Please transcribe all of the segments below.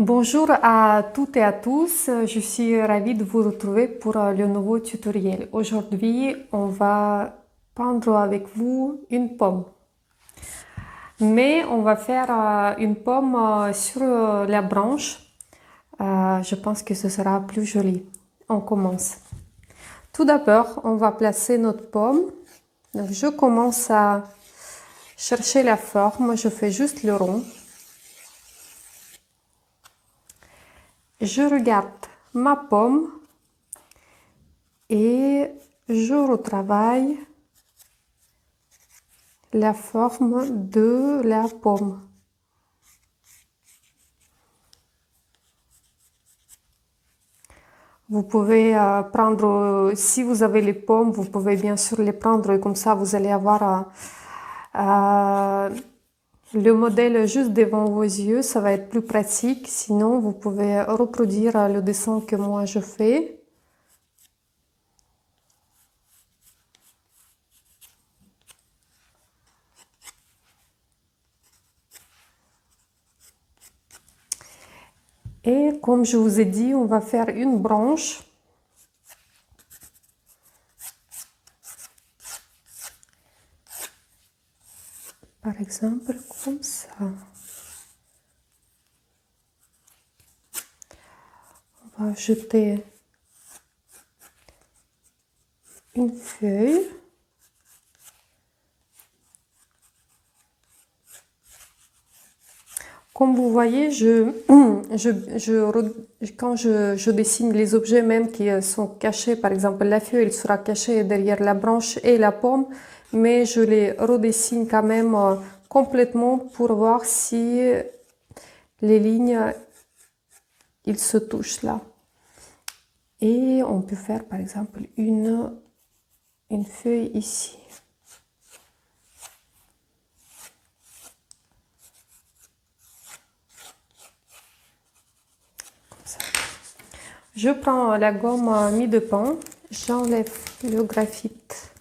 Bonjour à toutes et à tous, je suis ravie de vous retrouver pour le nouveau tutoriel. Aujourd'hui, on va peindre avec vous une pomme. Mais on va faire une pomme sur la branche. Je pense que ce sera plus joli. On commence. Tout d'abord, on va placer notre pomme. Donc, je commence à chercher la forme, je fais juste le rond. Je regarde ma pomme et je retravaille la forme de la pomme. Vous pouvez prendre, si vous avez les pommes, vous pouvez bien sûr les prendre et comme ça vous allez avoir le modèle juste devant vos yeux, ça va être plus pratique. Sinon, vous pouvez reproduire le dessin que moi je fais. Et comme je vous ai dit, on va faire une branche. Par exemple, comme ça. On va jeter une feuille. Comme vous voyez, quand je dessine les objets même qui sont cachés, par exemple la feuille, elle sera cachée derrière la branche et la pomme, mais je les redessine quand même complètement pour voir si les lignes, ils se touchent là. Et on peut faire par exemple une feuille ici. Je prends la gomme mie de pain, j'enlève le graphite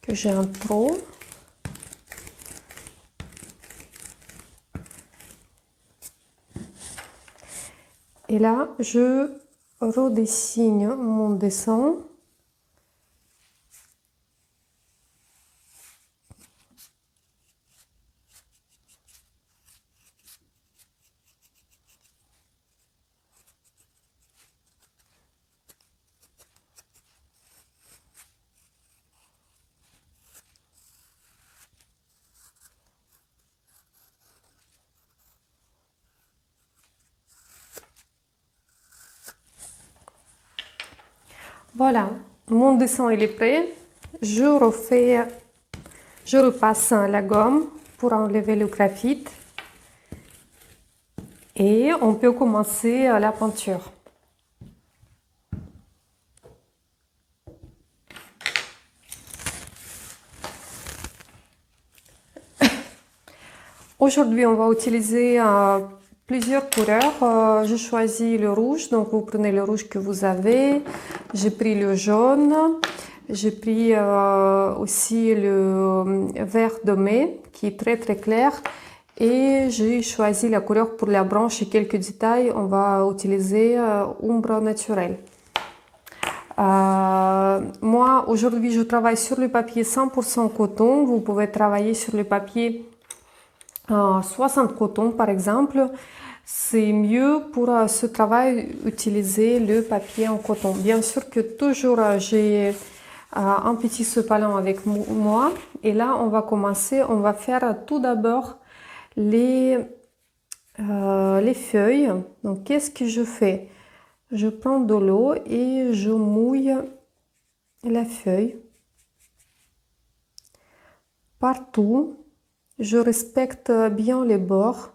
que j'ai en trop. Et là, je redessine mon dessin. Voilà, mon dessin il est prêt. Je repasse la gomme pour enlever le graphite. Et on peut commencer la peinture. Aujourd'hui, on va utiliser plusieurs couleurs. Je choisis le rouge, donc vous prenez le rouge que vous avez. J'ai pris le jaune. J'ai pris aussi le vert dommé, qui est très très clair. Et j'ai choisi la couleur pour la branche et quelques détails. On va utiliser ombre naturelle. Moi, aujourd'hui, je travaille sur le papier 100% coton. Vous pouvez travailler sur le papier 60 coton par exemple. C'est mieux pour ce travail utiliser le papier en coton. Bien sûr que toujours j'ai un petit sopalin avec moi. Et là, on va commencer. On va faire tout d'abord les feuilles. Donc, qu'est-ce que je fais? Je prends de l'eau et je mouille la feuille partout. Je respecte bien les bords.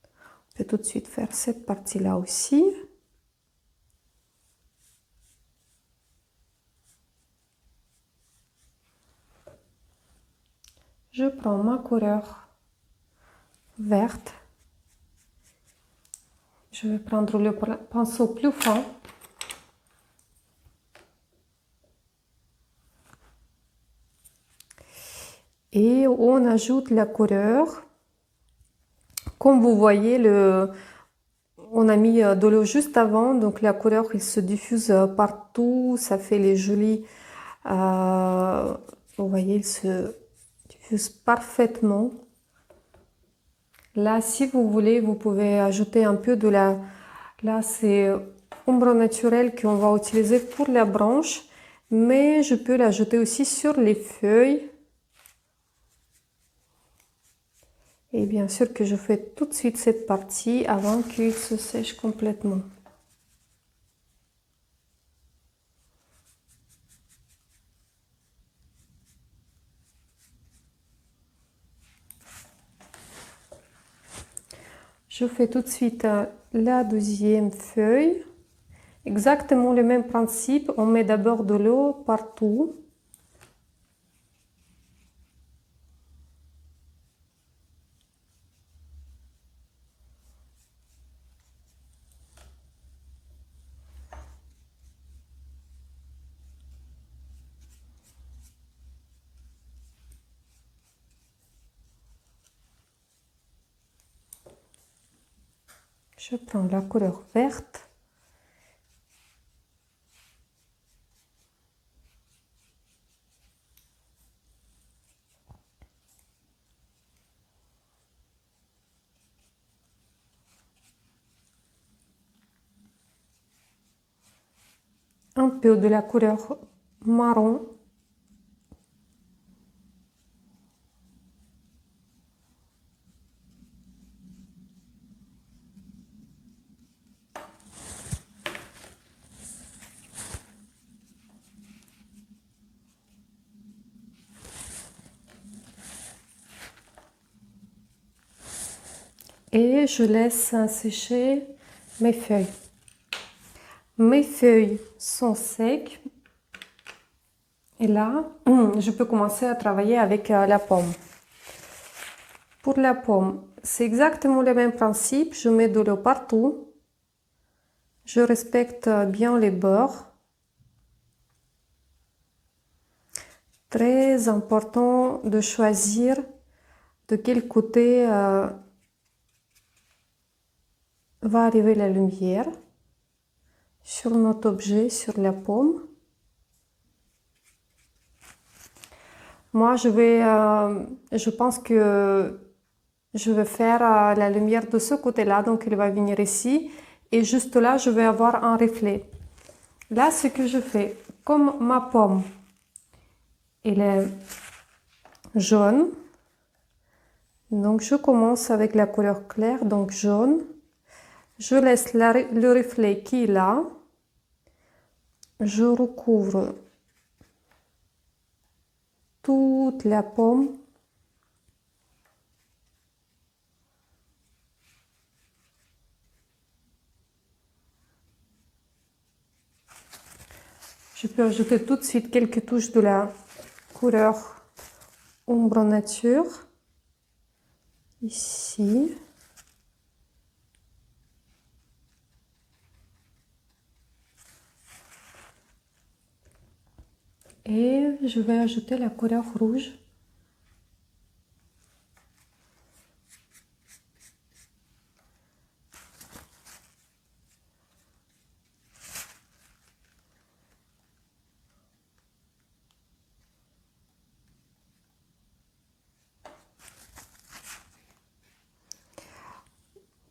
On peut tout de suite faire cette partie-là aussi. Je prends ma couleur verte. Je vais prendre le pinceau plus fin. Et on ajoute la couleur Comme vous voyez, on a mis de l'eau juste avant, donc la couleur il se diffuse partout, ça fait les jolis. Vous voyez, il se diffuse parfaitement. Là, si vous voulez, vous pouvez ajouter un peu de la... Là, c'est ombre naturelle qu'on va utiliser pour la branche, mais je peux l'ajouter aussi sur les feuilles. Et bien sûr que je fais tout de suite cette partie avant qu'il se sèche complètement. Je fais tout de suite la deuxième feuille. Exactement le même principe, on met d'abord de l'eau partout. Je prends la couleur verte. Un peu de la couleur marron. Et je laisse sécher mes feuilles. Mes feuilles sont secs. Et là, je peux commencer à travailler avec la pomme. Pour la pomme, c'est exactement le même principe. Je mets de l'eau partout. Je respecte bien les bords. Très important de choisir de quel côté va arriver la lumière sur notre objet, sur la pomme. Moi, je pense que je vais faire la lumière de ce côté-là, donc elle va venir ici. Et juste là, je vais avoir un reflet. Là, ce que je fais, comme ma pomme, elle est jaune. Donc, je commence avec la couleur claire, donc jaune. Je laisse le reflet qui est là. Je recouvre toute la pomme. Je peux ajouter tout de suite quelques touches de la couleur ombre nature. Ici. Et je vais ajouter la couleur rouge.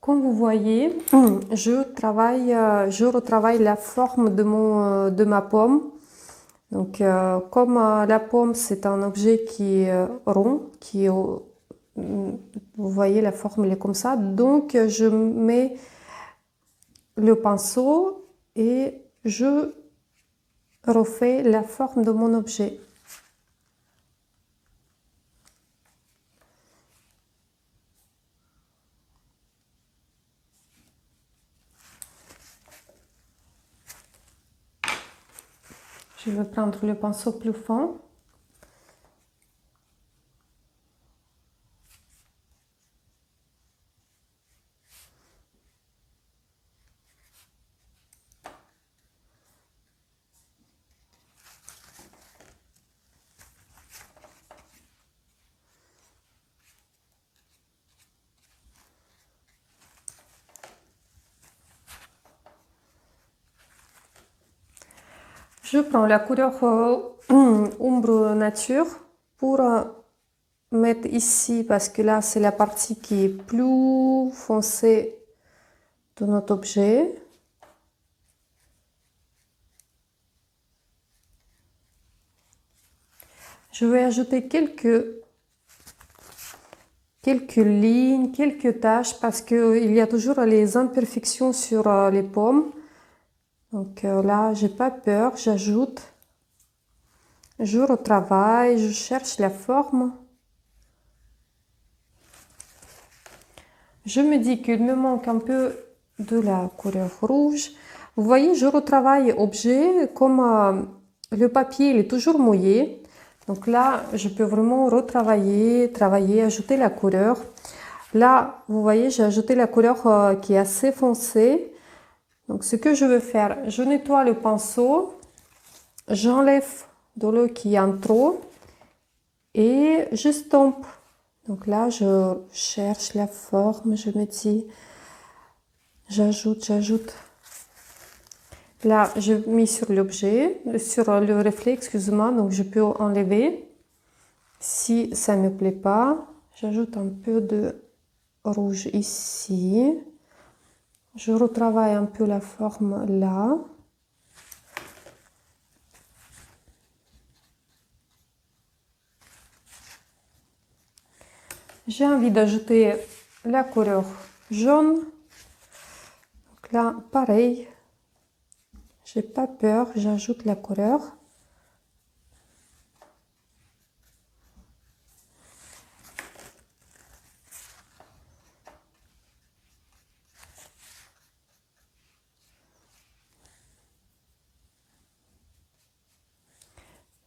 Comme vous voyez, je retravaille la forme de ma pomme. Donc, comme la pomme, c'est un objet qui est rond, vous voyez, la forme elle est comme ça. Donc, je mets le pinceau et je refais la forme de mon objet. Je vais prendre le pinceau plus fin. Je prends la couleur ombre nature pour mettre ici parce que là c'est la partie qui est plus foncée de notre objet. Je vais ajouter quelques lignes, quelques taches parce qu'il y a toujours les imperfections sur les pommes. Donc là, j'ai pas peur, j'ajoute, je retravaille, je cherche la forme. Je me dis qu'il me manque un peu de la couleur rouge. Vous voyez, je retravaille objet comme le papier il est toujours mouillé. Donc là, je peux vraiment retravailler, travailler, ajouter la couleur. Là, vous voyez, j'ai ajouté la couleur qui est assez foncée. Donc ce que je veux faire, je nettoie le pinceau, j'enlève de l'eau qui est en trop et je stompe. Donc là, je cherche la forme, je me dis, j'ajoute. Là, je mets sur l'objet, sur le reflet, excusez-moi, donc je peux enlever. Si ça ne me plaît pas, j'ajoute un peu de rouge ici. Je retravaille un peu la forme là. J'ai envie d'ajouter la couleur jaune. Donc là, pareil. J'ai pas peur, j'ajoute la couleur.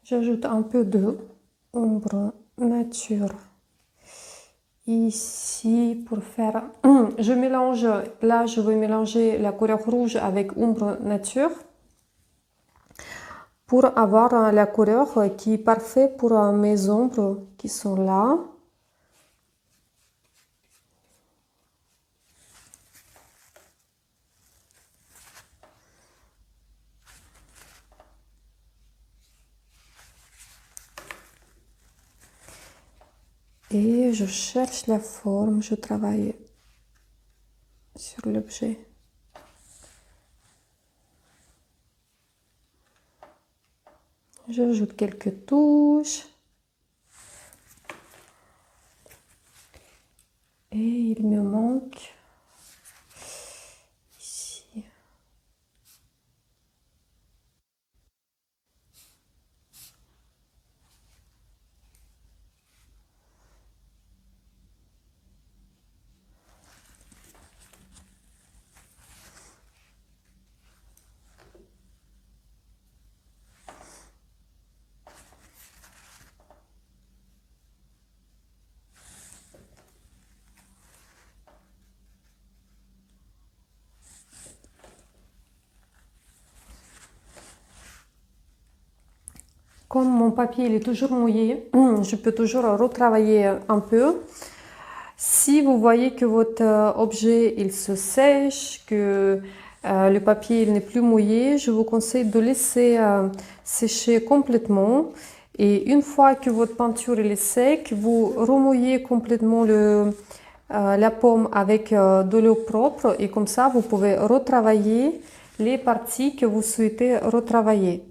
J'ajoute un peu de ombre nature ici pour faire... Je mélange, là je vais mélanger la couleur rouge avec ombre nature pour avoir la couleur qui est parfaite pour mes ombres qui sont là. Et je cherche la forme, je travaille sur l'objet. J'ajoute quelques touches. Et il me manque ici. Comme mon papier il est toujours mouillé, je peux toujours retravailler un peu. Si vous voyez que votre objet il se sèche, que le papier il n'est plus mouillé, je vous conseille de laisser sécher complètement. Et une fois que votre peinture elle est sec, vous remouillez complètement la pomme avec de l'eau propre et comme ça vous pouvez retravailler les parties que vous souhaitez retravailler.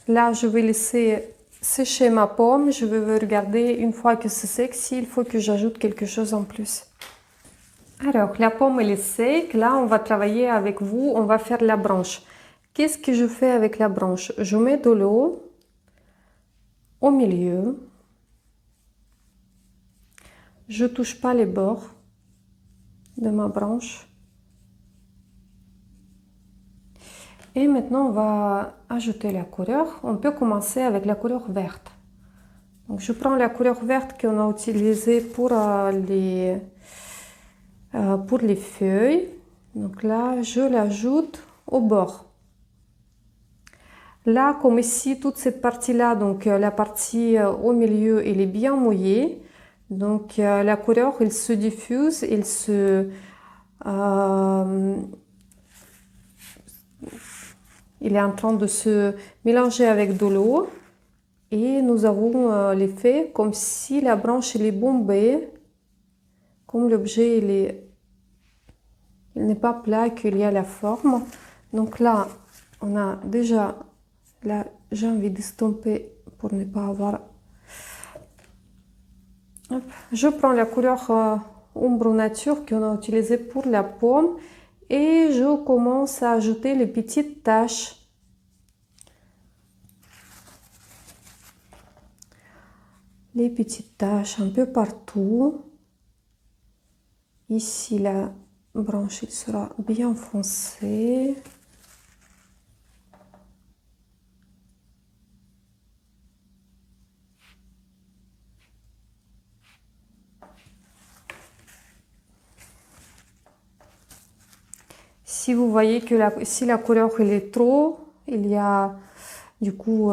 Là, je vais laisser sécher ma pomme. Je vais regarder une fois que c'est sec s'il faut que j'ajoute quelque chose en plus. Alors, la pomme elle est sec. Là, on va travailler avec vous. On va faire la branche. Qu'est-ce que je fais avec la branche? Je mets de l'eau au milieu. Je touche pas les bords de ma branche. Et maintenant, on va ajouter la couleur. On peut commencer avec la couleur verte. Donc, je prends la couleur verte qu'on a utilisée pour les feuilles. Donc là, je l'ajoute au bord. Là, comme ici, toute cette partie-là, donc la partie au milieu, elle est bien mouillée. Donc la couleur, il se diffuse, il est en train de se mélanger avec de l'eau. Et nous avons l'effet comme si la branche elle est bombée, comme l'objet il n'est pas plat, qu'il y a la forme. Donc là, on a déjà, là j'ai envie d'estomper pour ne pas avoir. Hop. Je prends la couleur ombre nature qu'on a utilisée pour la pomme et je commence à ajouter les petites taches. Les petites taches un peu partout. Ici, la branche il sera bien foncée. Si vous voyez que si la couleur elle est trop, il y a du coup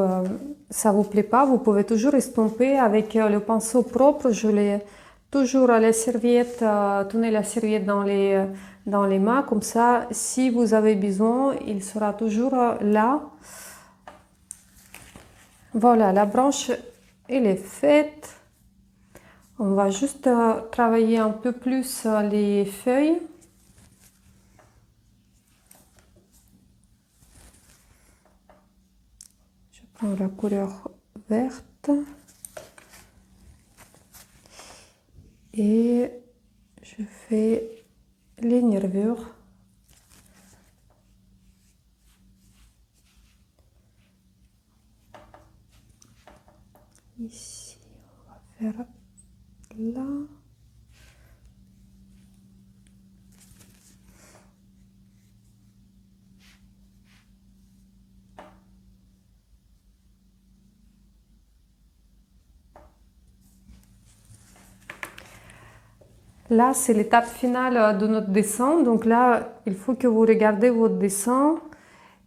ça vous plaît pas, vous pouvez toujours estomper avec le pinceau propre. Je l'ai toujours à la serviette, tenez la serviette dans les mains, comme ça si vous avez besoin il sera toujours là. Voilà, la branche elle est faite. On va juste travailler un peu plus les feuilles. Je prends la couleur verte et je fais les nervures. Ici, on va faire là. Là, c'est l'étape finale de notre dessin. Donc là, il faut que vous regardez votre dessin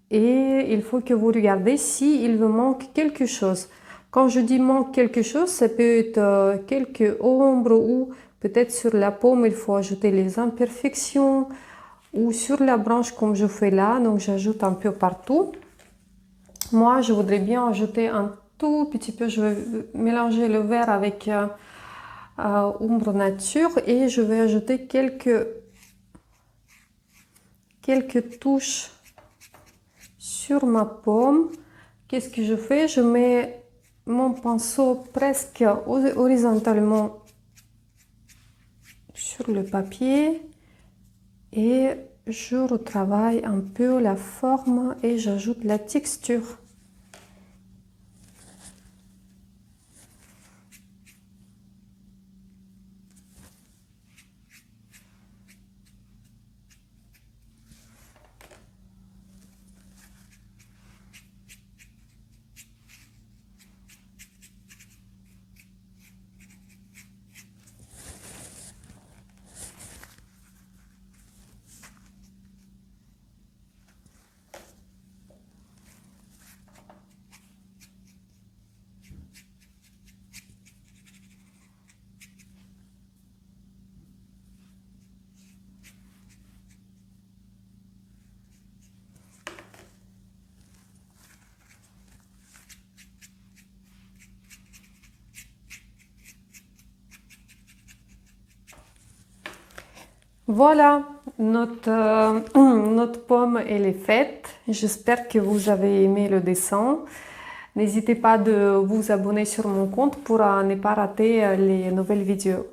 et il faut que vous regardez s'il vous manque quelque chose. Quand je dis manque quelque chose, ça peut être quelques ombres ou peut-être sur la pomme, il faut ajouter les imperfections ou sur la branche comme je fais là. Donc j'ajoute un peu partout. Moi, je voudrais bien ajouter un tout petit peu, je vais mélanger le vert avec ombre nature et je vais ajouter quelques touches sur ma pomme. Qu'est-ce que je fais? Je mets mon pinceau presque horizontalement sur le papier et je retravaille un peu la forme et j'ajoute la texture. Voilà, notre pomme elle est faite. J'espère que vous avez aimé le dessin. N'hésitez pas de vous abonner sur mon compte pour ne pas rater les nouvelles vidéos.